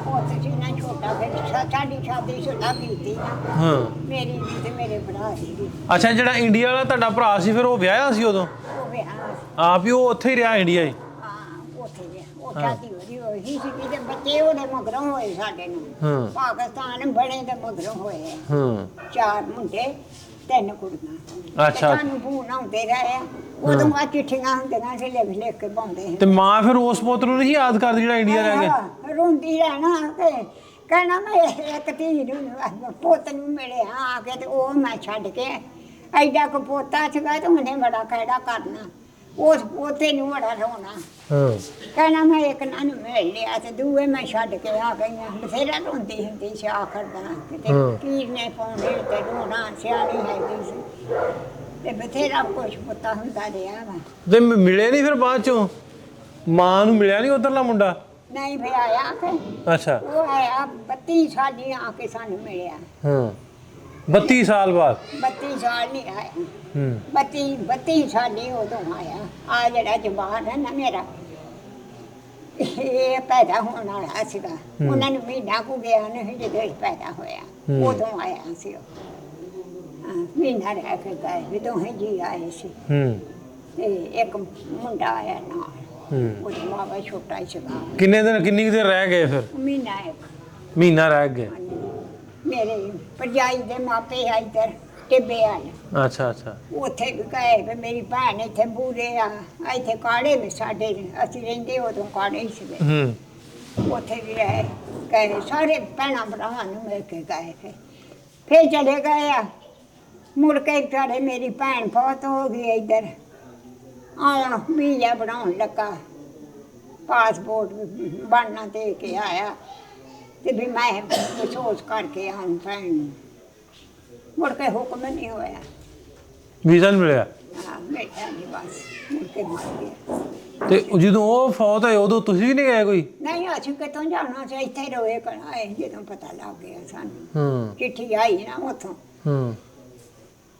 ਉੱਥੇ ਸੀ ਨਾ ਛੋਟਾ ਫਿਰ ਸਾਡੀ ਸ਼ਾਦੀ ਛੋਟਾ ਕੀਤੀ ਨਾ
ਹਾਂ
ਮੇਰੀ ਵੀ ਤੇ ਮੇਰੇ ਭਰਾ ਦੀ
ਅੱਛਾ ਜਿਹੜਾ ਇੰਡੀਆ ਵਾਲਾ ਤੁਹਾਡਾ ਭਰਾ ਸੀ ਫਿਰ ਉਹ ਵਿਆਹਿਆ ਸੀ ਉਦੋਂ
ਉਹ ਵਿਆਹ
ਆਪ ਵੀ ਉਹ ਉੱਥੇ ਹੀ ਰਿਹਾ ਇੰਡੀਆ ਹੀ
ਹਾਂ ਉੱਥੇ ਗਿਆ ਉਹ ਸ਼ਾਦੀ ਉਹਦੀ ਸੀ ਤੇ ਬੱਚੇ ਉਹਦੇ ਮਗਰੋਂ ਹੋਏ ਸਾਡੇ ਨੂੰ
ਹਾਂ
ਪਾਕਿਸਤਾਨ ਬਣੇ ਦੇ ਮਗਰੋਂ ਹੋਏ ਆ।
ਹਾਂ
4 ਮੁੰਡੇ 3 ਕੁੜੀਆਂ
ਅੱਛਾ।
ਤੇ ਸਾਨੂੰ ਫੋਨ ਆਉਂਦੇ ਰਹੇ ਆ ਉਦੋਂ ਆ ਚਿੱਠੀਆਂ ਹੁੰਦੀਆਂ ਸੀ ਲਿਖ ਕੇ ਪਾਉਂਦੇ ਸੀ
ਤੇ ਮਾਂ ਫਿਰ ਉਸ ਪੁੱਤ ਨੂੰ ਨਹੀਂ ਯਾਦ ਕਰਦੀ ਜਿਹੜਾ ਇੰਡੀਆ ਰਹਿ ਗਿਆ
ਰੋਂਦੀ ਰਹਿਣਾ ਤੇ ਕਹਿਣਾ ਮੈਂ ਇੱਕ ਧੀ ਨੂੰ ਪੁੱਤ ਨੂੰ ਮਿਲਿਆ ਆ ਕੇ ਤੇ ਉਹ ਮੈਂ ਛੱਡ ਕੇ ਐਡਾ ਕੁ ਪੋਤਾ ਸੀਗਾ ਤੇ ਉਹਨੇ ਬੜਾ ਖਹਿੜਾ ਕਰਨਾ ਉਸ ਪੋਤੇ ਨੂੰ ਬੜਾ ਰੋਣਾ
ਹਾਂ
ਕਹਿਣਾ ਮੈਂ ਇੱਕ ਨਾ ਨੂੰ ਮਿਲ ਲਿਆ ਤੇ ਦੂਏ ਮੈਂ ਛੱਡ ਕੇ ਆ ਗਈ ਹਾਂ ਬਥੇਰਾ ਰੋਂਦੀ ਹੁੰਦੀ ਸੀ ਆਖਰ ਦਾ ਕਿਤੇ ਕੀਰ ਨੇ ਪਾਉਂਦੇ ਤੇ ਰੋਣਾ ਸਿਆਣੀ ਹੈਗੀ ਸੀ ਤੇ ਬਥੇਰਾ ਕੁਛ ਪਤਾ ਹੁੰਦਾ ਰਿਹਾ ਵਾ
ਤੇ ਮਿਲੇ ਨਹੀਂ ਫਿਰ ਬਾਅਦ ਚੋਂ ਮਾਂ ਨੂੰ ਮਿਲਿਆ ਨਹੀਂ ਉਧਰਲਾ ਮੁੰਡਾ
ਨਹੀਂ ਫਿਰ ਆਇਆ ਕਿ
ਅੱਛਾ
ਉਹ ਆਇਆ 32 ਸਾਲੀ ਆ ਕੇ ਸਾਨੂੰ ਮਿਲਿਆ
ਹਾਂ 32 ਸਾਲ ਬਾਅਦ
32 ਸਾਲ ਨਹੀਂ ਆਇਆ
ਹੂੰ
32 ਸਾਲੀ ਉਦੋਂ ਆਇਆ ਆ ਜਿਹੜਾ ਜਵਾਨ ਹੈ ਨਾ ਮੇਰਾ ਇਹ ਪੈਦਾ ਹੋਣ ਵਾਲਾ ਸੀਗਾ ਉਹਨਾਂ ਨੂੰ ਮਹੀਨਾ ਕੁ ਗਿਆ ਨਹੀਂ ਜਦੋਂ ਇਹ ਪੈਦਾ ਹੋਇਆ ਉਦੋਂ ਆਇਆ ਸੀ ਉਹ ਮਹੀਨਾ ਰਹਿ ਕੇ ਗਏ ਵੀ ਦੋਹੇ ਜੀ ਆਏ ਸੀ ਤੇ ਇੱਕ ਮੁੰਡਾ ਆਇਆ ਨਾਲ ਉਹਦਾ ਮਾਵਾ ਛੋਟਾ ਹੀ ਸੀਗਾ
ਕਿੰਨੇ ਦਿਨ ਕਿੰਨੀ ਕੁ ਦੇਰ ਰਹਿ ਗਏ ਫਿਰ ਮਹੀਨਾ ਰਹਿ ਗਏ
ਮੇਰੇ ਭਰਜਾਈ ਦੇ ਮਾਪੇ ਆ ਇੱਧਰ ਟਿੱਬੇ ਆਏ
ਅੱਛਾ ਅੱਛਾ
ਉੱਥੇ ਵੀ ਗਏ ਵੀ ਮੇਰੀ ਭੈਣ ਇੱਥੇ ਬੂਰੇ ਆ ਇੱਥੇ ਕਾੜੇ ਵੀ ਸਾਡੇ ਅਸੀਂ ਰਹਿੰਦੇ ਉਦੋਂ ਕਾੜੇ ਹੀ ਸੀਗੇ ਉੱਥੇ ਵੀ ਰਹੇ ਗਏ ਸਾਰੇ ਭੈਣਾਂ ਭਰਾਵਾਂ ਨੂੰ ਮਿਲ ਕੇ ਗਏ ਫਿਰ ਚਲੇ ਗਏ ਆ ਮੁੜ ਕੇ ਵਿਚਾਰੇ ਮੇਰੀ ਭੈਣ ਬਹੁਤ ਹੋ ਗਈ ਇੱਧਰ ਆਇਆ ਵੀਜ਼ਾ ਬਣਾਉਣ ਲੱਗਾ ਪਾਸਪੋਰਟ ਬਣਨਾ ਦੇ ਕੇ ਆਇਆ ਤੇ ਵੀ ਮੈਂ ਅਫਸੋਸ ਕਰਕੇ ਆਉਂ ਭੈਣ ਨੂੰ ਮੁੜ ਕੇ ਹੁਕਮ ਨਹੀਂ ਹੋਇਆ
ਵੀਜ਼ਾ ਨਹੀਂ ਮਿਲਿਆ
ਹਾਂ ਬੈਠਾ ਨਹੀਂ ਬਸ ਮੁੜ ਕੇ ਮਰ ਗਿਆ
ਤੇ ਜਦੋਂ ਉਹ ਫੌਤ ਹੋਏ ਉਦੋਂ ਤੁਸੀਂ ਵੀ ਨਹੀਂ ਗਏ ਕੋਈ
ਨਹੀਂ ਅਸੀਂ ਕਿਤੋਂ ਜਾਣਾ ਸੀ ਇੱਥੇ ਰੋਏ ਕਰਾਏ ਜਦੋਂ ਪਤਾ ਲੱਗ ਗਿਆ ਸਾਨੂੰ ਚਿੱਠੀ ਆਈ ਨਾ ਉੱਥੋਂ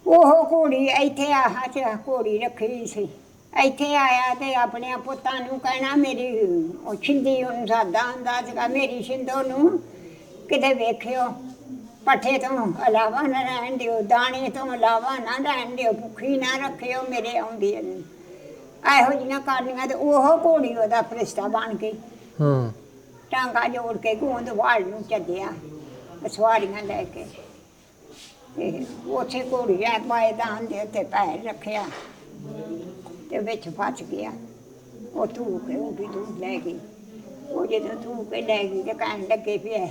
ਉਹ ਘੋੜੀ ਇੱਥੇ ਆਹ ਚ ਘੋੜੀ ਰੱਖੀ ਸੀ ਇੱਥੇ ਆਇਆ ਤੇ ਆਪਣੇ ਪੁੱਤਾਂ ਨੂੰ ਕਹਿਣਾ ਮੇਰੀ ਉਹ ਛਿੰਦੀ ਉਹਨੂੰ ਸਾਦਾ ਹੁੰਦਾ ਸੀਗਾ ਮੇਰੀ ਛਿੰਦੋ ਨੂੰ ਕਿਤੇ ਵੇਖਿਓ ਪੱਠੇ ਤੋਂ ਇਲਾਵਾ ਨਾ ਰਹਿਣ ਦਿਓ ਦਾਣੇ ਤੋਂ ਇਲਾਵਾ ਨਾ ਰਹਿਣ ਦਿਓ ਭੁੱਖੀ ਨਾ ਰੱਖਿਓ ਮੇਰੇ ਆਉਂਦੀ ਨੂੰ ਇਹੋ ਜਿਹੀਆਂ ਕਰਨੀਆਂ ਤੇ ਉਹ ਘੋੜੀ ਉਹਦਾ ਫਰਿਸ਼ਤਾ ਬਣ ਗਈ ਟਾਂਗਾ ਜੋੜ ਕੇ ਗੋਂਦ ਵਾਲ ਨੂੰ ਚੱਲਿਆ ਸਵਾਰੀਆਂ ਲੈ ਕੇ ਤੇ ਉੱਥੇ ਘੋੜੀ ਐ ਪਾਏਦਾਨ ਦੇ ਉੱਤੇ ਪੈਰ ਰੱਖਿਆ ਤੇ ਵਿੱਚ ਫਸ ਗਿਆ ਉਹ ਧੂ ਕੇ ਉਹ ਵੀ ਦੂਰ ਲੈ ਗਈ ਉਹ ਜਦੋਂ ਧੂ ਕੇ ਲੈ ਗਈ ਤੇ ਕਹਿਣ ਲੱਗੇ ਵੀ ਇਹ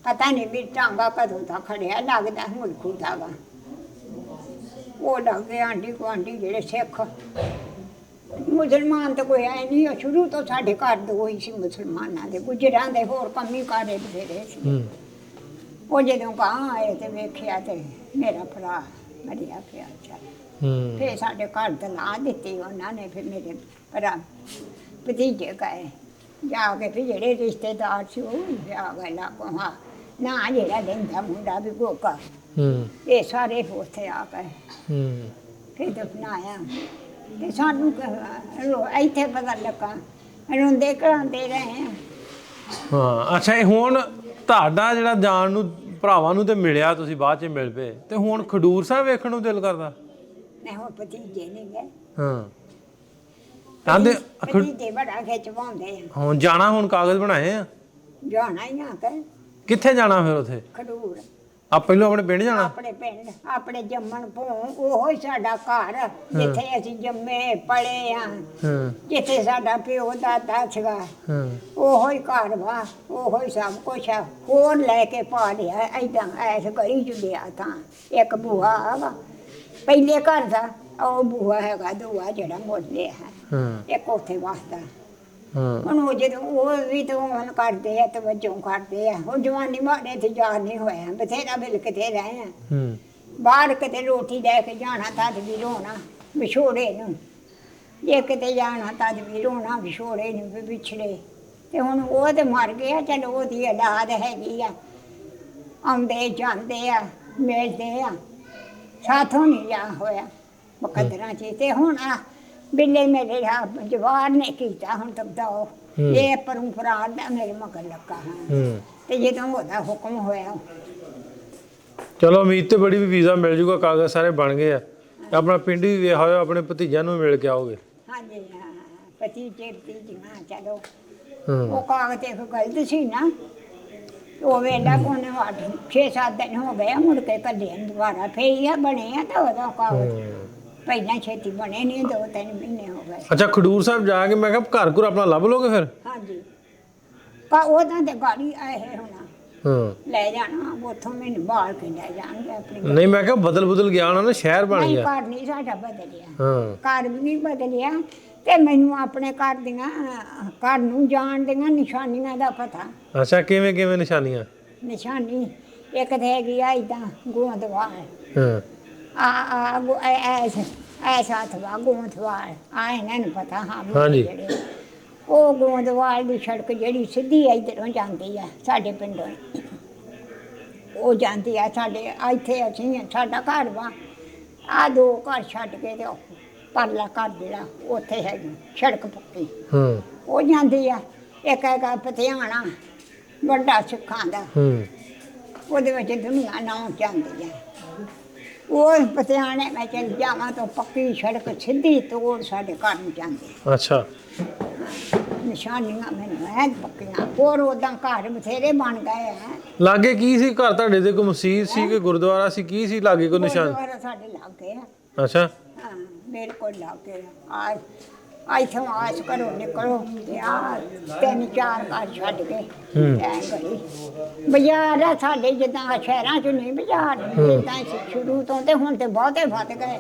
ਪਤਾ ਨਹੀਂ ਵੀ ਟਾਂਗਾ ਕਦੋਂ ਦਾ ਖੜਿਆ ਲੱਗਦਾ ਹੁਣ ਖੁਦਾ ਵਾ ਉਹ ਲੱਗੇ ਆਂਢੀ ਗੁਆਂਢੀ ਜਿਹੜੇ ਸਿੱਖ ਮੁਸਲਮਾਨ ਤਾਂ ਕੋਈ ਆਏ ਨਹੀਂ ਸ਼ੁਰੂ ਤੋਂ ਸਾਡੇ ਘਰ ਦੋ ਹੀ ਸੀ ਮੁਸਲਮਾਨਾਂ ਦੇ ਗੁਜਰਾਂ ਦੇ ਹੋਰ ਕੰਮੀ ਕਾਰੇ ਬਥੇਰੇ ਸੀ ਉਹ ਜਦੋਂ ਗਾਂ ਆਏ ਤੇ ਵੇਖਿਆ ਤੇ ਮੇਰਾ ਭਰਾ ਮਰਿਆ ਪਿਆ ਚੱਲ ਫਿਰ ਸਾਡੇ ਘਰ ਦਲਾ ਦਿੱਤੀ ਉਹਨਾਂ ਨੇ ਫਿਰ ਮੇਰੇ ਭਰਾ ਭਤੀਜੇ ਗਏ ਜਾ ਕੇ ਫਿਰ ਜਿਹੜੇ ਰਿਸ਼ਤੇਦਾਰ ਸੀ ਉਹ ਵੀ ਆ ਗਏ ਲਾਗੋਂ ਹਾਂ ਨਾ ਜਿਹੜਾ ਲੈਂਦਾ ਮੁੰਡਾ ਵੀ ਗੋਕਾ ਇਹ ਸਾਰੇ ਉੱਥੇ ਆ ਗਏ ਫਿਰ ਦਫਨਾਇਆ ਤੇ ਸਾਨੂੰ ਇੱਥੇ ਪਤਾ ਲੱਗਾ ਰੋਂਦੇ ਕਰਾਉਂਦੇ ਰਹੇ
ਹਾਂ ਅੱਛਾ ਇਹ ਹੁਣ ਤੁਹਾਡਾ ਜਿਹੜਾ ਜਾਣ ਨੂੰ ਭਰਾਵਾਂ ਨੂੰ ਤੇ ਮਿਲਿਆ ਤੁਸੀਂ ਬਾਅਦ ਚ ਮਿਲ ਪਏ ਤੇ ਹੁਣ ਖਡੂਰ ਸਾਹਿਬ ਵੇਖਣ ਨੂੰ ਦਿਲ ਕਰਦਾ
ਨਹੀਂ ਹੁਣ ਭਤੀਜੇ ਨਹੀਂ ਗਏ
ਹਾਂ ਕਹਿੰਦੇ
ਭਤੀਜੇ ਬੜਾ ਖਿਚਵਾਉਂਦੇ ਆ
ਹੁਣ ਜਾਣਾ ਹੁਣ ਕਾਗਜ਼ ਬਣਾਏ ਆ
ਜਾਣਾ ਹੀ ਨਾ ਕਰ
ਕਿੱਥੇ ਜਾਣਾ ਫਿਰ ਉੱਥੇ
ਖਡੂਰ
ਆ ਪਹਿਲਾਂ ਆਪਣੇ ਪਿੰਡ ਜਾਣਾ
ਆਪਣੇ ਪਿੰਡ ਆਪਣੇ ਜੰਮਣ ਭੂ ਉਹੋ ਹੀ ਸਾਡਾ ਘਰ ਜਿੱਥੇ ਅਸੀਂ ਜੰਮੇ ਪਲੇ ਆ ਜਿੱਥੇ ਸਾਡਾ ਪਿਓ ਦਾਦਾ ਸੀਗਾ ਉਹੋ ਹੀ ਘਰ ਵਾ ਉਹੋ ਹੀ ਸਭ ਕੁਛ ਆ ਹੋਰ ਲੈ ਕੇ ਪਾ ਲਿਆ ਏਦਾਂ ਐਸ ਗਲੀ ਚ ਲਿਆ ਤਾਂ ਇੱਕ ਬੂਹਾ ਵਾ ਪਹਿਲੇ ਘਰ ਦਾ ਉਹ ਬੂਹਾ ਹੈਗਾ ਦੂਆ ਜਿਹੜਾ ਮੁੱਲ ਲਿਆ ਹੈ ਇੱਕ ਉੱਥੇ ਵਸਦਾ ਹੁਣ ਉਹ ਜਦੋਂ ਉਹ ਵੀ ਤਾਂ ਮਨ ਕਰਦੇ ਆ ਤਵੱਜੋਂ ਕਰਦੇ ਆ ਉਹ ਜਵਾਨੀ ਮਾੜੇ ਤੇ ਜਾ ਨਹੀਂ ਹੋਇਆ ਬਥੇਰਾ ਮਿਲ ਕਿਤੇ ਰਹੇ ਆ ਬਾਹਰ ਕਿਤੇ ਰੋਟੀ ਲੈ ਕੇ ਜਾਣਾ ਤਦ ਵੀ ਰੋਣਾ ਵਿਛੋੜੇ ਨੂੰ ਜੇ ਕਿਤੇ ਜਾਣਾ ਤਦ ਵੀ ਰੋਣਾ ਵਿਛੋੜੇ ਨੂੰ ਵੀ ਵਿਛੜੇ ਤੇ ਹੁਣ ਉਹ ਤੇ ਮਰ ਗਿਆ ਚਲੋ ਉਹਦੀ ਔਲਾਦ ਹੈਗੀ ਆ ਆਉਂਦੇ ਜਾਂਦੇ ਆ ਮਿਲਦੇ ਆ ਸਾਥੋਂ ਨਹੀਂ ਜਾ ਹੋਇਆ ਮੁਕੱਦਰਾਂ 'ਚ ਤੇ ਹੁਣ ਬਿੱਲੇ ਮੇਰੇ ਜਵਾਰ ਨੇ ਕੀਤਾ ਹੁਣ ਤੱਕ ਦਾ ਉਹ ਇਹ ਪਰੂ ਫਰਾਰ ਦਾ ਮੇਰੇ ਮਗਰ ਲੱਗਾ ਹਾਂ ਤੇ ਜਦੋਂ ਉਹਦਾ ਹੁਕਮ ਹੋਇਆ।
ਚਲੋ ਉਮੀਦ ਤੇ ਬੜੀ ਵੀ ਵੀਜ਼ਾ ਮਿਲ ਜੂਗਾ, ਕਾਗਜ਼ ਸਾਰੇ ਬਣ ਗਏ ਆ। ਆਪਣਾ ਪਿੰਡ ਵੀ ਵੇਖ ਆਇਓ, ਆਪਣੇ ਭਤੀਜਿਆਂ ਨੂੰ ਮਿਲ ਕੇ ਆਓਗੇ।
ਹਾਂਜੀ ਹਾਂ, ਭਤੀਜੇ ਭਤੀਜੀਆਂ ਚਲੋ ਉਹ ਕਾਗਜ਼ ਤੇ ਗਲਤ ਸੀ ਨਾ, ਉਹ ਵੇਲਾ ਕੋਨੇ 6-7 ਦਿਨ ਹੋ ਗਏ ਮੁੜ ਕੇ ਕੱਢਿਆ ਦੁਬਾਰਾ ਫੇਰ ਆ ਬਣੇ ਆ ਤਾਂ ਉਹਦਾ ਕਾਗਜ਼ ਪਹਿਲਾਂ ਛੇਤੀ ਬਣੇ ਨਹੀਂ, 2-3 ਮਹੀਨੇ ਹੋ ਗਏ।
ਅੱਛਾ, ਖਡੂਰ ਸਾਹਿਬ ਜਾ ਕੇ ਮੈਂ ਕਿਹਾ ਘਰ ਘੁਰ ਆਪਣਾ ਲੱਭ ਲੋਗੇ ਫਿਰ?
ਹਾਂਜੀ, ਪਰ ਉਹਦਾਂ ਤੇ ਗਾੜੀ ਆਏ ਹੋਣਾ ਲੈ ਜਾਣਾ ਉੱਥੋਂ ਮੈਨੂੰ ਬਾਹਰ ਕੇ ਲੈ ਜਾਣਗੇ ਆਪਣੀ।
ਨਹੀਂ ਮੈਂ ਕਿਹਾ ਬਦਲ ਗਿਆ ਹੋਣਾ ਨਾ, ਸ਼ਹਿਰ ਬਣ ਗਿਆ।
ਘਰ ਨਹੀਂ ਸਾਡਾ ਬਦਲਿਆ, ਘਰ ਵੀ ਨਹੀਂ ਬਦਲਿਆ ਤੇ ਮੈਨੂੰ ਆਪਣੇ ਘਰ ਦੀਆਂ ਘਰ ਨੂੰ ਜਾਣ ਦੀਆਂ ਨਿਸ਼ਾਨੀਆਂ ਦਾ ਪਤਾ।
ਅੱਛਾ, ਕਿਵੇਂ ਨਿਸ਼ਾਨੀਆਂ?
ਨਿਸ਼ਾਨੀ ਇੱਕ ਤੇ ਹੈਗੀ ਆ ਏਦਾਂ ਗੋਂਦਵਾਲ, ਐਸਾ ਥਵਾ ਗੋਂਦਵਾਲ ਆ ਇਹਨਾਂ ਨੂੰ ਪਤਾ। ਹਾਂ ਜਿਹੜੇ ਉਹ ਗੋਂਦਵਾਲ ਦੀ ਸੜਕ ਜਿਹੜੀ ਸਿੱਧੀ ਇੱਧਰੋਂ ਜਾਂਦੀ ਆ ਸਾਡੇ ਪਿੰਡੋਂ, ਉਹ ਜਾਂਦੀ ਆ ਸਾਡੇ ਇੱਥੇ ਅਸੀਂ ਸਾਡਾ ਘਰ ਵਾ ਆ 2 ਘਰ ਛੱਡ ਕੇ ਤੇ ਪਰਲਾ ਘਰ ਜਿਹੜਾ ਉੱਥੇ ਹੈਗੀ ਸੜਕ ਪੱਕੀ ਉਹ ਜਾਂਦੀ ਆ। ਇੱਕ ਹੈਗਾ ਪਤਿਆਣਾ ਵੱਡਾ ਸਿੱਖਾਂ ਦਾ, ਉਹਦੇ ਵਿੱਚ ਦੁਨੀਆ ਨਾਮ ਜਾਂਦੀ ਆ। ਉਹ ਪਤਿਆਣੇ ਮੈਂ ਚੱਲ ਜਾਵਾਂ ਤਾਂ ਪੱਕੀ ਸੜਕ ਸਿੱਧੀ ਤੋੜ ਸਾਡੇ ਘਰ ਨੂੰ ਜਾਂਦੀ।
ਅੱਛਾ,
ਨਿਸ਼ਾਨੀਆਂ ਮੈਨੂੰ ਐ ਪੱਕੀਆਂ। ਹੋਰ ਉਦਾਂ ਘਰ ਬਥੇਰੇ ਬਣ ਗਏ ਆ।
ਲਾਗੇ ਕੀ ਸੀ ਘਰ ਤੁਹਾਡੇ ਦੇ? ਕੋਈ ਮਸਜਿਦ ਸੀ, ਕੋਈ ਗੁਰਦੁਆਰਾ ਸੀ, ਕੀ ਸੀ ਲਾਗੇ? ਕੋਈ ਨਿਸ਼ਾਨ?
ਗੁਰਦੁਆਰਾ ਸਾਡੇ ਲਾਗੇ ਆ।
ਅੱਛਾ,
ਹਾਂ ਮੇਰੇ ਕੋਲ ਲਾਗੇ ਆ। ਇੱਥੋਂ ਆਸ ਕਰੋ ਨਿਕਲੋ ਤੇ ਆ 3-4 ਘਰ ਛੱਡ ਕੇ ਐ ਗਲੀ ਬਾਜ਼ਾਰ ਆ ਸਾਡੇ, ਜਿੱਦਾਂ ਸ਼ਹਿਰਾਂ 'ਚ ਨਹੀਂ ਬਾਜ਼ਾਰ ਜਿੱਦਾਂ ਸ਼ੁਰੂ ਤੋਂ ਤੇ ਹੁਣ ਤੇ ਬਹੁਤੇ ਵੱਧ ਗਏ।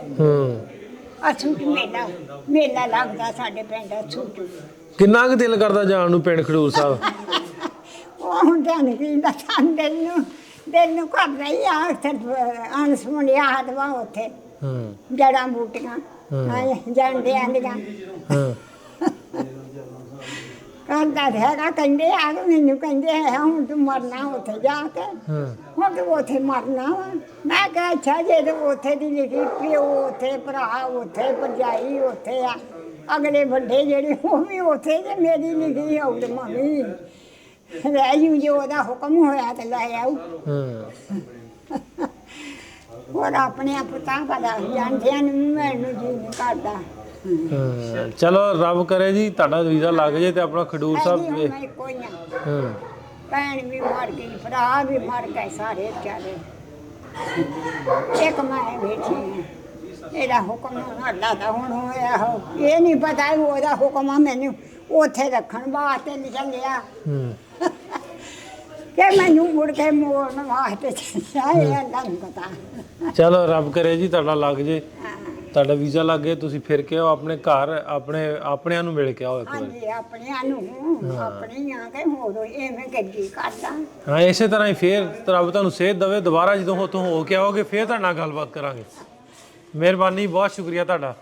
ਅਸੂ ਮੇਲਾ ਲੱਗਦਾ ਸਾਡੇ ਪਿੰਡ ਅਸੂ 'ਚ।
ਕਿੰਨਾ ਕੁ ਦਿਲ ਕਰਦਾ ਜਾਣ ਨੂੰ ਪਿੰਡ ਖਡੂਰ ਸਾਹਿਬ?
ਉਹ ਹੁਣ ਤੁਹਾਨੂੰ ਕੀ ਦੱਸਾਂ, ਦਿਲ ਨੂੰ ਕਰਦਾ ਹੀ ਆ। ਉੱਥੇ ਅਣਸੁਣਿਆ ਹਦਵਾ ਉੱਥੇ ਜੜਾਂ ਬੂਟੀਆਂ ਜਾਂਦੇ ਆਂਦੀਆਂ ਕਰਦਾ ਤੇ ਹੈਗਾ। ਕਹਿੰਦੇ ਆ ਮੈਨੂੰ ਕਹਿੰਦੇ ਹੈ ਹੁਣ ਤੂੰ ਮਰਨਾ ਉੱਥੇ ਜਾ ਕੇ, ਹੁਣ ਤੂੰ ਉੱਥੇ ਮਰਨਾ ਵਾ। ਮੈਂ ਕਿਹਾ ਅੱਛਾ, ਜੇ ਤੂੰ ਉੱਥੇ ਦੀ ਲਿਖੀ ਪਿਓ ਉੱਥੇ, ਭਰਾ ਉੱਥੇ, ਭਰਜਾਈ ਉੱਥੇ ਆ, ਅਗਲੇ ਵੱਡੇ ਜਿਹੜੇ ਉਹ ਵੀ ਉੱਥੇ, ਜੇ ਮੇਰੀ ਲਿਖੀ ਆਉ ਤੇ ਮੰਮੀ ਰਹਿ ਜੂ। ਜੇ ਉਹਦਾ ਹੁਕਮ ਹੋਇਆ ਤੇ ਲੈ ਆਊ। ਹੋਰ ਆਪਣੇ ਪੁੱਤਾਂ ਪਤਾ ਜਾਂਦਿਆਂ ਨੂੰ ਮੈਨੂੰ ਜੀ ਨਹੀਂ ਕਰਦਾ।
ਚਲੋ ਰੱਬ ਕਰੇ ਜੀ ਤੁਹਾਡਾ ਵੀਜ਼ਾ ਲੱਗ ਜੇ ਤੇ ਆਪਣਾ ਖਡੂਰ ਸਾਹਿਬ ਵੇ।
ਕੋਈ ਨਾ, ਭੈਣ ਵੀ ਮਰ ਗਈ, ਭਰਾ ਵੀ ਮਰ ਗਏ, ਸਾਰੇ ਵਿਚਾਰੇ। ਇੱਕ ਮੈਂ ਬੈਠੀ ਹਾਂ, ਇਹਦਾ ਹੁਕਮ ਅੱਲਾ ਦਾ ਹੁਣ ਹੋਇਆ ਹੋ। ਇਹ ਨਹੀਂ ਪਤਾ ਉਹਦਾ ਹੁਕਮ ਆ ਮੈਨੂੰ ਉੱਥੇ ਰੱਖਣ ਵਾਸਤੇ ਨਹੀਂ ਚੱਲਿਆ ਕਿ ਮੈਨੂੰ ਮੁੜ ਕੇ ਮੋੜਨ ਵਾਸਤੇ ਚੱਲਿਆ, ਇਹ ਅੱਲਾ ਨੂੰ ਪਤਾ।
ਚਲੋ ਰੱਬ ਕਰੇ ਜੀ ਤੁਹਾਡਾ ਲੱਗ ਜੇ, ਤੁਹਾਡਾ ਵੀਜ਼ਾ ਲੱਗ ਗਿਆ, ਤੁਸੀਂ ਫਿਰ ਕੇ ਆਓ ਆਪਣੇ ਘਰ, ਆਪਣਿਆਂ ਨੂੰ ਮਿਲ ਕੇ ਆਓ ਇੱਕ ਵਾਰੀ।
ਹਾਂਜੀ, ਆਪਣਿਆਂ ਨੂੰ ਆਪਣੇ ਆ ਕੇ ਹੋਰ ਐਵੇਂ ਗੱਡੀ ਕਰਦਾ।
ਹਾਂ, ਇਸੇ ਤਰ੍ਹਾਂ ਹੀ ਫੇਰ ਰੱਬ ਤੁਹਾਨੂੰ ਸਿਹਤ ਦੇਵੇ, ਦੁਬਾਰਾ ਜਦੋਂ ਉੱਥੋਂ ਹੋ ਕੇ ਆਓਗੇ ਫੇਰ ਤੁਹਾਡੇ ਨਾਲ ਗੱਲਬਾਤ ਕਰਾਂਗੇ। ਮਿਹਰਬਾਨੀ, ਬਹੁਤ ਸ਼ੁਕਰੀਆ ਤੁਹਾਡਾ।